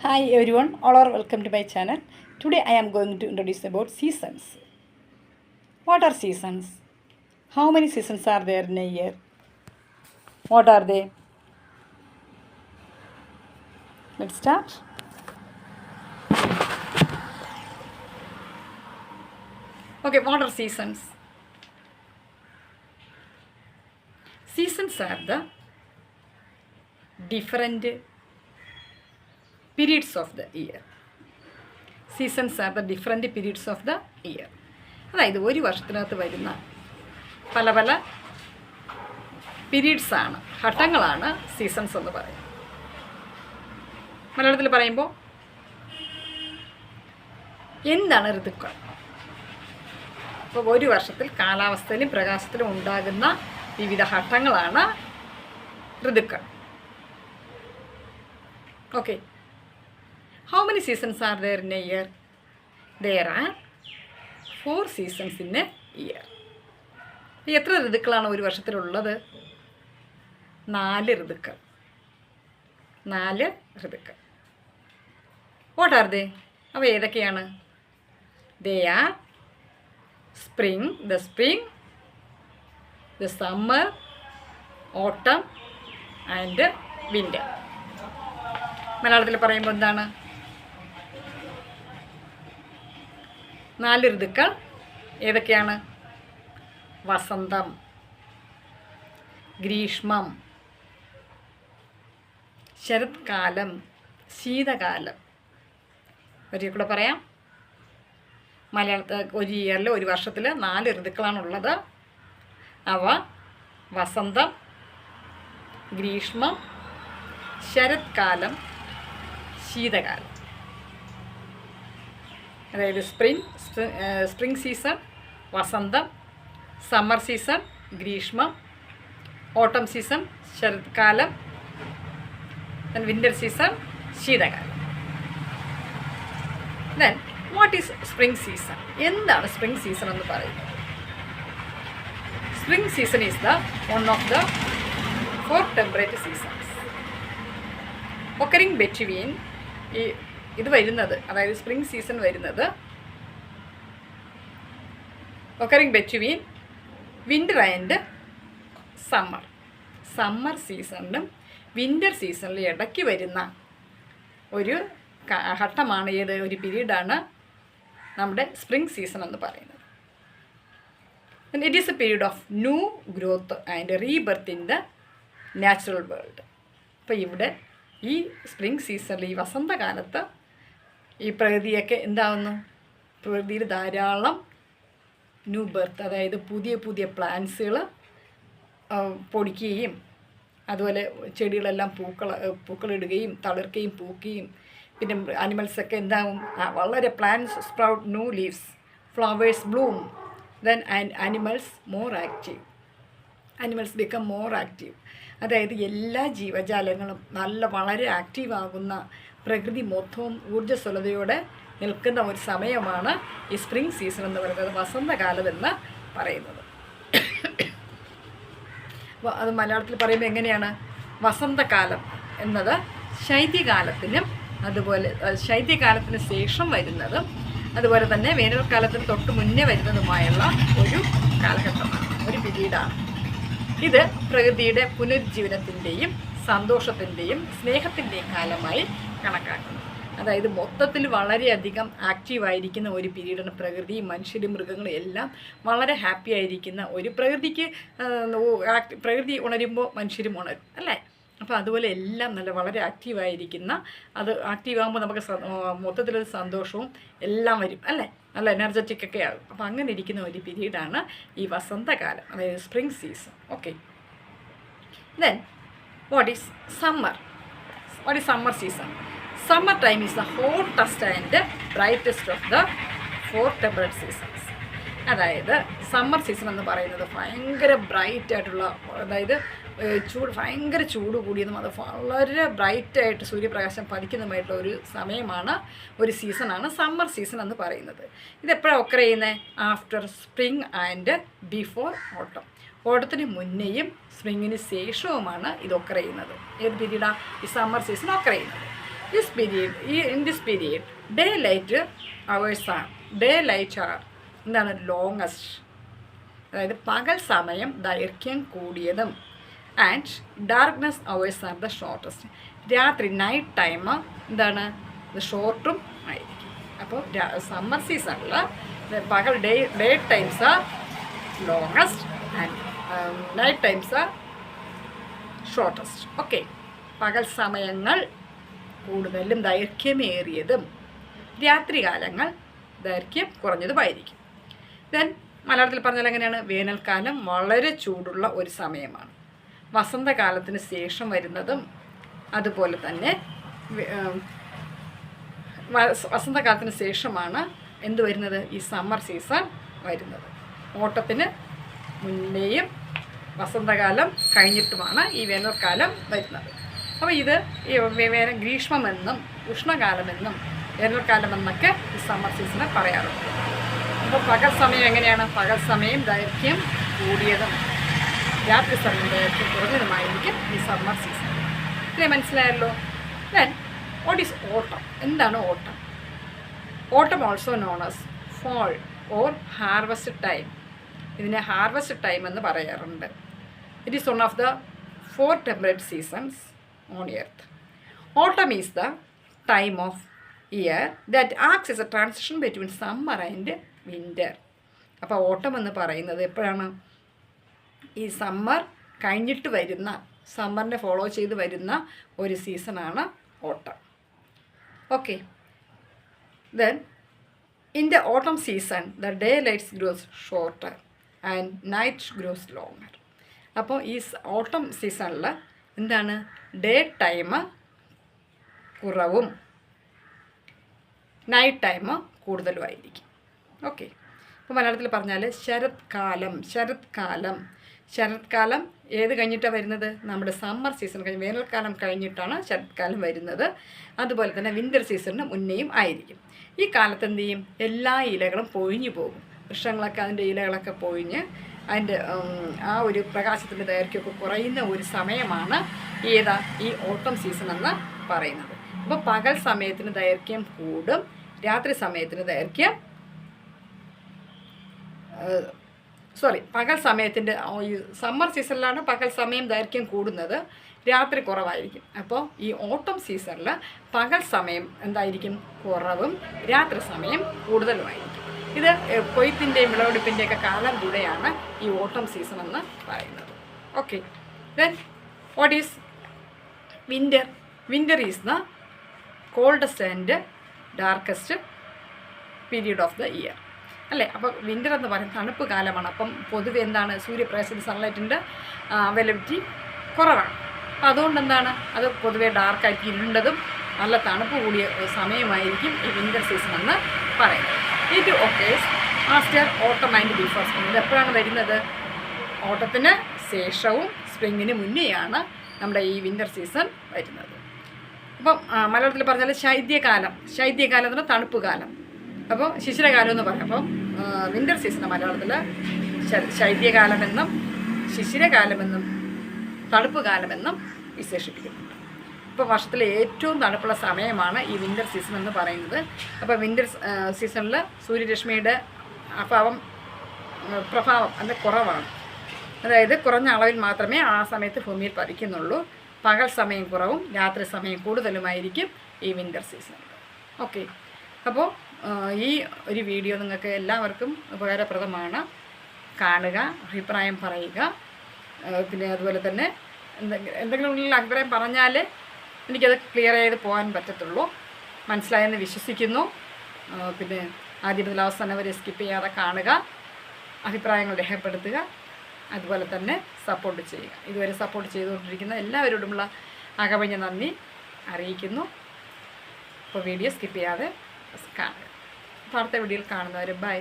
Hi everyone, all are welcome to my channel. Today I am going to introduce about seasons. What are seasons? How many seasons are there in a year? What are they? Let's start. Okay, what are seasons? Seasons are the different periods of the year. Seasons are the different periods of the year. അതായത് ഒരു വർഷത്തിനകത്ത് വരുന്ന പല പല പീരീഡ്സാണ്, ഘട്ടങ്ങളാണ് seasons എന്ന് പറയുന്നത്. മലയാളത്തിൽ പറയുമ്പോൾ എന്താണ് ഋതുക്കൾ? അപ്പോൾ ഒരു വർഷത്തിൽ കാലാവസ്ഥയിലും പ്രകാശത്തിലും ഉണ്ടാകുന്ന വിവിധ ഘട്ടങ്ങളാണ് ഋതുക്കൾ. Okay, how many seasons are there in a year? There are 4 seasons in a year. എത്ര ഋതുക്കളാണ് ഒരു വർഷത്തിലുള്ളത്? 4 ഋതുക്കൾ. 4 ഋതുക്കൾ. What are they? അവ ഏതൊക്കെയാണ്? They are spring, the summer, ഓട്ടം ആൻഡ് വിൻ്റർ. മലയാളത്തിൽ പറയുമ്പോൾ എന്താണ്? 4 ഋതുക്കൾ ഏതൊക്കെയാണ്? വസന്തം, ഗ്രീഷ്മം, ശരത്കാലം, ശീതകാലം. ഒരിക്കൽ കൂടെ പറയാം. മലയാളത്തിൽ ഒരു ഇയറിൽ, ഒരു വർഷത്തിൽ 4 ഋതുക്കളാണുള്ളത്. അവ വസന്തം, ഗ്രീഷ്മം, ശരത്കാലം, ശീതകാലം. അതായത് സ്പ്രിംഗ് സീസൺ, വസന്തം, സമ്മർ സീസൺ, ഗ്രീഷ്മം, ഓട്ടം സീസൺ, ശരത്കാലം, വിൻ്റർ സീസൺ, ശീതകാലം. Then what is spring season? എന്താണ് സ്പ്രിംഗ് സീസൺ എന്ന് പറയുന്നത്? Spring season is the one of the 4 temperate seasons occurring between ഇത് വരുന്നത്, അതായത് സ്പ്രിംഗ് സീസൺ വരുന്നത് occurring between winter and summer. Summer സീസണിലും വിൻ്റർ സീസണിലും ഇടയ്ക്ക് വരുന്ന ഒരു ഘട്ടമാണ്, ഏത് ഒരു പീരീഡാണ് നമ്മുടെ സ്പ്രിംഗ് സീസൺ എന്ന് പറയുന്നത്. It is A period of new growth and rebirth in the natural world. അപ്പോൾ ഇവിടെ ഈ സ്പ്രിംഗ് സീസണിൽ, ഈ വസന്തകാലത്ത് ഈ പ്രകൃതിയൊക്കെ എന്താവുന്നു? പ്രകൃതിയിൽ ധാരാളം ന്യൂ ബർത്ത്, അതായത് പുതിയ പുതിയ പ്ലാന്റ്സുകൾ പൊടിക്കുകയും, അതുപോലെ ചെടികളെല്ലാം പൂക്കളിടുകയും തളിർക്കുകയും പൂക്കുകയും, പിന്നെ അനിമൽസൊക്കെ എന്താവും? വളരെ plants sprout new leaves, flowers Bloom, then animals more active. Animals become more active. അതായത് എല്ലാ ജീവജാലങ്ങളും വളരെ ആക്റ്റീവ് ആകുന്ന, പ്രകൃതി മൊത്തവും ഊർജ്ജസ്വലതയോടെ നിൽക്കുന്ന ഒരു സമയമാണ് ഈ സ്പ്രിംഗ് സീസൺ എന്ന് പറയുന്നത്, വസന്തകാലം എന്ന് പറയുന്നത്. അത് മലയാളത്തിൽ പറയുമ്പോൾ എങ്ങനെയാണ്? വസന്തകാലം എന്നത് ശൈത്യകാലത്തിനും, അതുപോലെ ശൈത്യകാലത്തിന് ശേഷം വരുന്നതും, അതുപോലെ തന്നെ വേനൽക്കാലത്തിന് തൊട്ട് മുന്നേ വരുന്നതുമായുള്ള ഒരു കാലഘട്ടമാണ്, ഒരു പീരീഡാണ്. ഇത് പ്രകൃതിയുടെ പുനരുജ്ജീവനത്തിൻ്റെയും സന്തോഷത്തിൻ്റെയും സ്നേഹത്തിൻ്റെയും കാലമായി കണക്കാക്കുന്നു. അതായത് മൊത്തത്തിൽ വളരെയധികം ആക്റ്റീവായിരിക്കുന്ന ഒരു പീരീഡാണ്. പ്രകൃതിയും മനുഷ്യരും മൃഗങ്ങളും എല്ലാം വളരെ ഹാപ്പി ആയിരിക്കുന്ന ഒരു പ്രകൃതി ഉണരുമ്പോൾ മനുഷ്യരും ഉണരും, അല്ലേ? അപ്പോൾ അതുപോലെ എല്ലാം വളരെ ആക്റ്റീവായിരിക്കുന്ന, അത് ആക്റ്റീവാകുമ്പോൾ നമുക്ക് മൊത്തത്തിലൊരു സന്തോഷവും എല്ലാം വരും, അല്ലേ? നല്ല എനർജറ്റിക് ഒക്കെ ആകും. അപ്പോൾ അങ്ങനെ ഇരിക്കുന്ന ഒരു പീരീഡാണ് ഈ വസന്തകാലം, അതായത് spring season. Okay, then what is summer? What is summer season? Summer time is the hottest and brightest of the 4 temperate seasons. അതായത് സമ്മർ സീസൺ എന്ന് പറയുന്നത് ഭയങ്കര ബ്രൈറ്റ് ആയിട്ടുള്ള, അതായത് ഭയങ്കര ചൂട് കൂടിയതും അത് വളരെ ബ്രൈറ്റായിട്ട് സൂര്യപ്രകാശം പതിക്കുന്നതുമായിട്ടുള്ള ഒരു സമയമാണ്, ഒരു സീസണാണ് സമ്മർ സീസൺ എന്ന് പറയുന്നത്. ഇതെപ്പോഴാണ് ഒക്കർ ചെയ്യുന്നത്? ആഫ്റ്റർ സ്പ്രിംഗ് ആൻഡ് ബിഫോർ ഓട്ടം. ഓട്ടത്തിന് മുന്നേയും സ്പ്രിങ്ങിന് ശേഷവുമാണ് ഇത് ഒക്കർ ചെയ്യുന്നത്. ഏത് പീരീഡാണ് ഈ സമ്മർ സീസൺ ഒക്കർ ചെയ്യുന്നത്? In this period, daylight hours are എന്താണ് ലോങ്ങസ്റ്റ്, അതായത് പകൽ സമയം ദൈർഘ്യം കൂടിയതും, and darkness hours are the shortest. രാത്രി നൈറ്റ് ടൈം എന്താണ് ഷോർട്ടും ആയിരിക്കും. അപ്പോൾ സമ്മർ സീസണിൽ പകൽ day times are longest and night times are shortest. Okay, പകൽ സമയങ്ങൾ കൂടുതലും ദൈർഘ്യമേറിയതും രാത്രികാലങ്ങൾ ദൈർഘ്യം കുറഞ്ഞതുമായിരിക്കും. ദെൻ മലയാളത്തിൽ പറഞ്ഞാൽ എങ്ങനെയാണ്? വേനൽക്കാലം വളരെ ചൂടുള്ള ഒരു സമയമാണ്. വസന്തകാലത്തിന് ശേഷം വരുന്നതും അതുപോലെ തന്നെ വസന്തകാലത്തിന് ശേഷമാണ് എന്ത് വരുന്നത്? ഈ സമ്മർ സീസൺ വരുന്നത്. ഓട്ടത്തിന് മുന്നേയും വസന്തകാലം കഴിഞ്ഞിട്ടുമാണ് ഈ വേനൽക്കാലം വരുന്നത്. അപ്പോൾ ഇത് ഈ ഗ്രീഷ്മമെന്നും ഉഷ്ണകാലമെന്നും വേനൽക്കാലമെന്നൊക്കെ ഈ സമ്മർ സീസണെ പറയാറുണ്ട്. അപ്പോൾ പകൽ സമയം എങ്ങനെയാണ്? പകൽ സമയം ദൈർഘ്യം കൂടിയതും രാത്രി സമയം ദൈർഘ്യം കുറഞ്ഞതുമായിരിക്കും ഈ സമ്മർ സീസൺ. ഇല്ലേ, മനസ്സിലായല്ലോ? ദെൻ വാട്ട് ഈസ് ഓട്ടം? എന്താണ് autumn? Autumn also known as fall or harvest time. ഇതിനെ ഹാർവസ്റ്റ് ടൈം എന്ന് പറയാറുണ്ട്. It is one of the 4 temperate seasons on earth. Autumn is the time of year that acts as a transition between summer and winter. അപ്പോൾ ഓട്ടം എന്ന് പറയുന്നത് എപ്പോഴാണ്? ഈ summer കഴിഞ്ഞിട്ട് വരുന്ന, സമ്മറിനെ ഫോളോ ചെയ്ത് വരുന്ന ഒരു സീസണാണ് ഓട്ടം. ഓക്കെ, ദെൻ ഇൻ ദ ഓട്ടം season the day lights gross shorter and night gross longer. അപ്പോൾ ഈ ഓട്ടം സീസണിൽ എന്താണ്? ഡേ ടൈം കുറവും നൈറ്റ് ടൈം കൂടുതലുമായിരിക്കും. ഓക്കെ, ഇപ്പോൾ മലയാളത്തിൽ പറഞ്ഞാൽ ശരത്കാലം ഏത് കഴിഞ്ഞിട്ടാണ് വരുന്നത്? നമ്മുടെ സമ്മർ സീസൺ കഴിഞ്ഞ് വേനൽക്കാലം കഴിഞ്ഞിട്ടാണ് ശരത്കാലം വരുന്നത്. അതുപോലെ തന്നെ വിൻ്റർ സീസണിന് മുന്നേയും ആയിരിക്കും. ഈ കാലത്ത് എന്ത് ചെയ്യും? എല്ലാ ഇലകളും പൊഴിഞ്ഞു പോകും. വൃക്ഷങ്ങളൊക്കെ അതിൻ്റെ ഇലകളൊക്കെ പൊഴിഞ്ഞ് അതിൻ്റെ ആ ഒരു പ്രകാശത്തിൻ്റെ ദൈർഘ്യമൊക്കെ കുറയുന്ന ഒരു സമയമാണ് ഈ ഓട്ടം സീസൺ എന്ന് പറയുന്നത്. അപ്പോൾ പകൽ സമയത്തിന് ദൈർഘ്യം കൂടും, രാത്രി സമയത്തിന് ദൈർഘ്യം പകൽ സമയത്തിൻ്റെ സമ്മർ സീസണിലാണ് പകൽ സമയം ദൈർഘ്യം കൂടുന്നത്, രാത്രി കുറവായിരിക്കും. അപ്പോൾ ഈ ഓട്ടം സീസണിൽ പകൽ സമയം എന്തായിരിക്കും? കുറവും രാത്രി സമയം കൂടുതലുമായിരിക്കും. ഇത് കൊയ്ത്തിൻ്റെയും വിളവെടുപ്പിൻ്റെയൊക്കെ കാലം കൂടെയാണ് ഈ ഓട്ടം സീസൺ എന്ന് പറയുന്നത്. Okay, then what is winter? Winter is the coldest and darkest period of the year, അല്ലേ? അപ്പോൾ വിൻ്റർ എന്ന് പറയുന്നത് തണുപ്പ് കാലമാണ്. അപ്പം പൊതുവെ എന്താണ്? സൂര്യപ്രകാശത്തിൻ്റെ സൺലൈറ്റിൻ്റെ അവൈലബിലിറ്റി കുറവാണ്. അപ്പോൾ അതുകൊണ്ട് എന്താണ്? അത് പൊതുവെ ഡാർക്കായിരിക്കും, ഇരുണ്ടതും നല്ല തണുപ്പ് കൂടിയ സമയമായിരിക്കും ഈ വിൻ്റർ സീസൺ എന്ന് പറയുന്നത്. ഇത് ഒക്കേസ് ആഫ്റ്റർ ഓട്ടം ആൻഡ് ബിഫോർ സ്പ്രിംഗ്. ഇത് എപ്പോഴാണ് വരുന്നത്? ഓട്ടത്തിന് ശേഷവും സ്പ്രിങ്ങിന് മുന്നേയാണ് നമ്മുടെ ഈ വിൻ്റർ സീസൺ വരുന്നത്. അപ്പം മലയാളത്തിൽ പറഞ്ഞാൽ ശൈത്യകാലം എന്ന് പറഞ്ഞാൽ തണുപ്പ് കാലം. അപ്പോൾ ശിശിരകാലം എന്ന് പറയും. അപ്പം വിൻ്റർ സീസൺ മലയാളത്തിൽ ശൈത്യകാലമെന്നും ശിശിരകാലമെന്നും തണുപ്പ് കാലമെന്നും വിശേഷിപ്പിക്കുന്നുണ്ട്. ഇപ്പോൾ വർഷത്തിലെ ഏറ്റവും തണുപ്പുള്ള സമയമാണ് ഈ വിൻ്റർ സീസൺ എന്ന് പറയുന്നത്. അപ്പോൾ വിൻ്റർ സീസണിൽ സൂര്യരശ്മിയുടെ പ്രഭാവം അത് കുറവാണ്. അതായത് കുറഞ്ഞ അളവിൽ മാത്രമേ ആ സമയത്ത് ഭൂമിയിൽ പതിക്കുന്നുള്ളൂ. പകൽ സമയം കുറവും രാത്രി സമയം കൂടുതലുമായിരിക്കും ഈ വിൻ്റർ സീസൺ. ഓക്കെ, അപ്പോൾ ഈ ഒരു വീഡിയോ നിങ്ങൾക്ക് എല്ലാവർക്കും ഉപകാരപ്രദമാണ്. കാണുക, അഭിപ്രായം പറയുക. പിന്നെ അതുപോലെ തന്നെ എന്തെങ്കിലും ഉള്ളിൽ അഭിപ്രായം പറഞ്ഞാൽ എനിക്കത് ക്ലിയർ ചെയ്ത് പോകാൻ പറ്റത്തുള്ളൂ. മനസ്സിലായെന്ന് വിശ്വസിക്കുന്നു. പിന്നെ ആദ്യം മുതൽ അവസാനം വരെ സ്കിപ്പ് ചെയ്യാതെ കാണുക, അഭിപ്രായങ്ങൾ രേഖപ്പെടുത്തുക, അതുപോലെ തന്നെ സപ്പോർട്ട് ചെയ്യുക. ഇതുവരെ സപ്പോർട്ട് ചെയ്തുകൊണ്ടിരിക്കുന്ന എല്ലാവരോടുമുള്ള അകമഞ്ഞ നന്ദി അറിയിക്കുന്നു. അപ്പോൾ വീഡിയോ സ്കിപ്പ് ചെയ്യാതെ കാണുക. അടുത്ത വീഡിയോയിൽ കാണുന്നവരെ ബൈ.